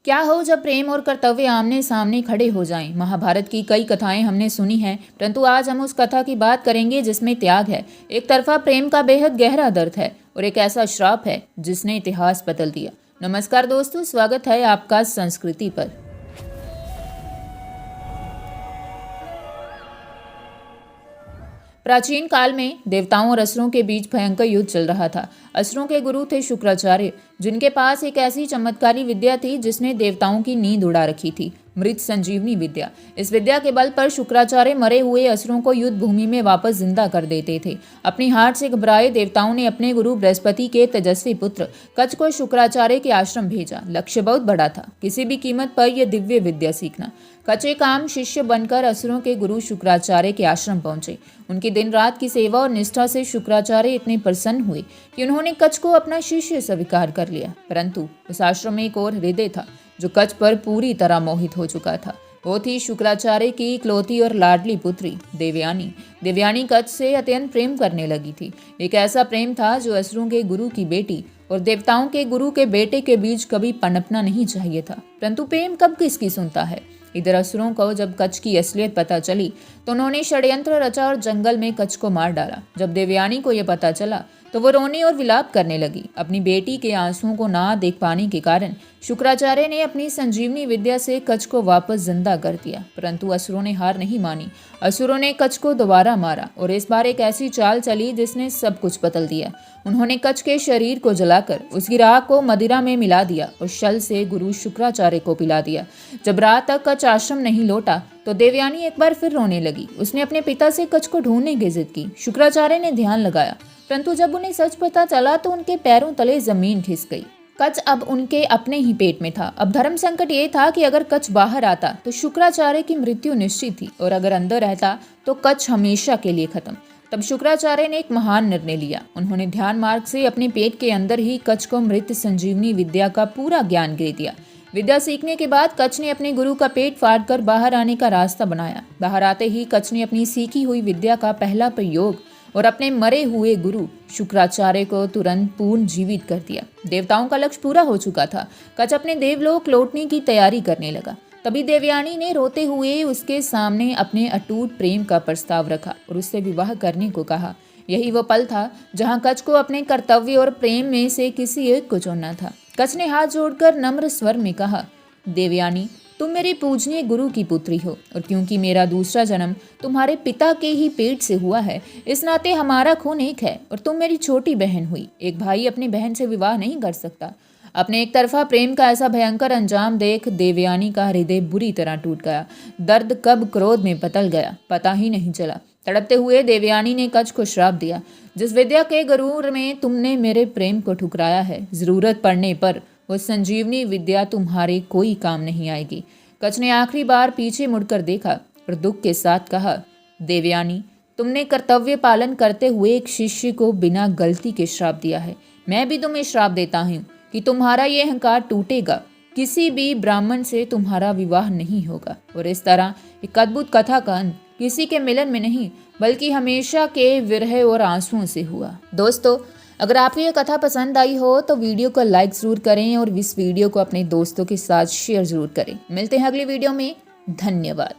क्या हो जब प्रेम और कर्तव्य आमने सामने खड़े हो जाएं। महाभारत की कई कथाएं हमने सुनी हैं, परंतु आज हम उस कथा की बात करेंगे जिसमें त्याग है, एक तरफा प्रेम का बेहद गहरा दर्द है और एक ऐसा श्राप है जिसने इतिहास बदल दिया। नमस्कार दोस्तों, स्वागत है आपका संस्कृति पर। प्राचीन काल में देवताओं और असुरों के बीच भयंकर युद्ध चल रहा था। असुरों के गुरु थे शुक्राचार्य, जिनके पास एक ऐसी चमत्कारी विद्या थी जिसने देवताओं की नींद उड़ा रखी थी, मृत संजीवनी विद्या। इस विद्या के बल पर शुक्राचार्य मरे हुए असुरों को युद्ध भूमि में वापस जिंदा कर देते थे। अपनी हार से घबराए देवताओं ने अपने गुरु बृहस्पति के तेजस्वी पुत्र कच्छ को शुक्राचार्य के आश्रम भेजा। लक्ष्य बहुत बड़ा था, किसी भी कीमत पर यह दिव्य विद्या सीखना। कच्छ एक आम शिष्य बनकर असुरों के गुरु शुक्राचार्य के आश्रम पहुंचे। उनकी दिन रात की सेवा और निष्ठा से शुक्राचार्य इतने प्रसन्न हुए कि उन्होंने कच्छ को अपना शिष्य स्वीकार कर लिया। परंतु उस आश्रम में एक और हृदय था जो कच्छ पर पूरी तरह मोहित हो चुका था। वो थी शुक्राचार्य की इकलौती और लाडली पुत्री देवयानी। देवयानी कच्छ से अत्यंत प्रेम करने लगी थी। एक ऐसा प्रेम था जो असुरों के गुरु की बेटी और देवताओं के गुरु के बेटे के बीच कभी पनपना नहीं चाहिए था। परंतु प्रेम कब किसकी सुनता है। इधर असुरों को जब कच्छ की असलियत पता चली तो उन्होंने षड्यंत्र रचा और जंगल में कच्छ को मार डाला। जब देवयानी को यह पता चला तो वो रोने और विलाप करने लगी। अपनी बेटी के आंसुओं को ना देख पाने के कारण शुक्राचार्य ने अपनी संजीवनी विद्या से कच्छ को वापस जिंदा कर दिया। परंतु असुरों ने हार नहीं मानी। असुरों ने कच्छ को दोबारा मारा और इस बार एक ऐसी चाल चली जिसने सब कुछ बदल दिया। उन्होंने कच्छ के शरीर को जलाकर उसकी राख को मदिरा में मिला दिया और शल से गुरु शुक्राचार्य को पिला दिया। जब रात तक कच्छ आश्रम नहीं लौटा तो देवयानी एक बार फिर रोने लगी। उसने अपने पिता से कच्छ को ढूंढने की जिद की। शुक्राचार्य ने ध्यान लगाया, परंतु जब उन्हें सच पता चला तो उनके पैरों तले जमीन खिसक गई। कच्छ अब उनके अपने ही पेट में था। अब धर्म संकट ये था कि अगर कच्छ बाहर आता तो शुक्राचार्य की मृत्यु निश्चित थी और अगर अंदर रहता तो कच्छ हमेशा के लिए खत्म। तब शुक्राचार्य ने एक महान निर्णय लिया। उन्होंने ध्यान मार्ग से अपने पेट के अंदर ही कच्छ को मृत संजीवनी विद्या का पूरा ज्ञान दे दिया। विद्या सीखने के बाद कच्छ ने अपने गुरु का पेट फाड़कर बाहर आने का रास्ता बनाया। बाहर आते ही कच्छ ने अपनी सीखी हुई विद्या का पहला प्रयोग और अपने मरे हुए गुरु शुक्राचार्य को तुरंत पूर्ण जीवित कर दिया। देवताओं का लक्ष्य पूरा हो चुका था। कच्छ अपने देवलोक लौटने की तैयारी करने लगा। तभी देवयानी ने रोते हुए उसके सामने अपने अटूट प्रेम का प्रस्ताव रखा और उससे विवाह करने को कहा। यही वो पल था जहां कच्छ को अपने कर्तव्य और प्रेम में से किसी एक को चुनना था। कच्छ ने हाथ जोड़कर नम्र स्वर में कहा, देवयानी, तुम मेरे पूजनीय गुरु की पुत्री हो और क्योंकि मेरा दूसरा जन्म तुम्हारे पिता के ही पेट से हुआ है, इस नाते हमारा खून एक है और तुम मेरी छोटी बहन हुई। एक भाई अपनी बहन से विवाह नहीं कर सकता। अपने एक तरफा प्रेम का ऐसा भयंकर अंजाम देख देवयानी का हृदय बुरी तरह टूट गया। दर्द कब क्रोध में बदल गया पता ही नहीं चला। तड़पते हुए देवयानी ने कच्छ को श्राप दिया, जिस विद्या के गरूर में तुमने मेरे प्रेम को ठुकराया है, जरूरत पड़ने पर वो संजीवनी विद्या तुम्हारे कोई काम नहीं आएगी। कच्छ ने आखिरी बार पीछे मुड़कर देखा और दुख के साथ कहा, देवयानी, तुमने कर्तव्य पालन करते हुए एक शिष्य को बिना गलती के श्राप दिया है। मैं भी तुम्हें श्राप देता हूँ कि तुम्हारा ये अहंकार टूटेगा। किसी भी ब्राह्मण से तुम्हारा विवाह नहीं होगा। और इस तरह एक अद्भुत कथा का अंत किसी के मिलन में नहीं बल्कि हमेशा के विरह और आंसुओं से हुआ। दोस्तों, अगर आपको यह कथा पसंद आई हो तो वीडियो को लाइक जरूर करें और इस वीडियो को अपने दोस्तों के साथ शेयर जरूर करें। मिलते हैं अगली वीडियो में। धन्यवाद।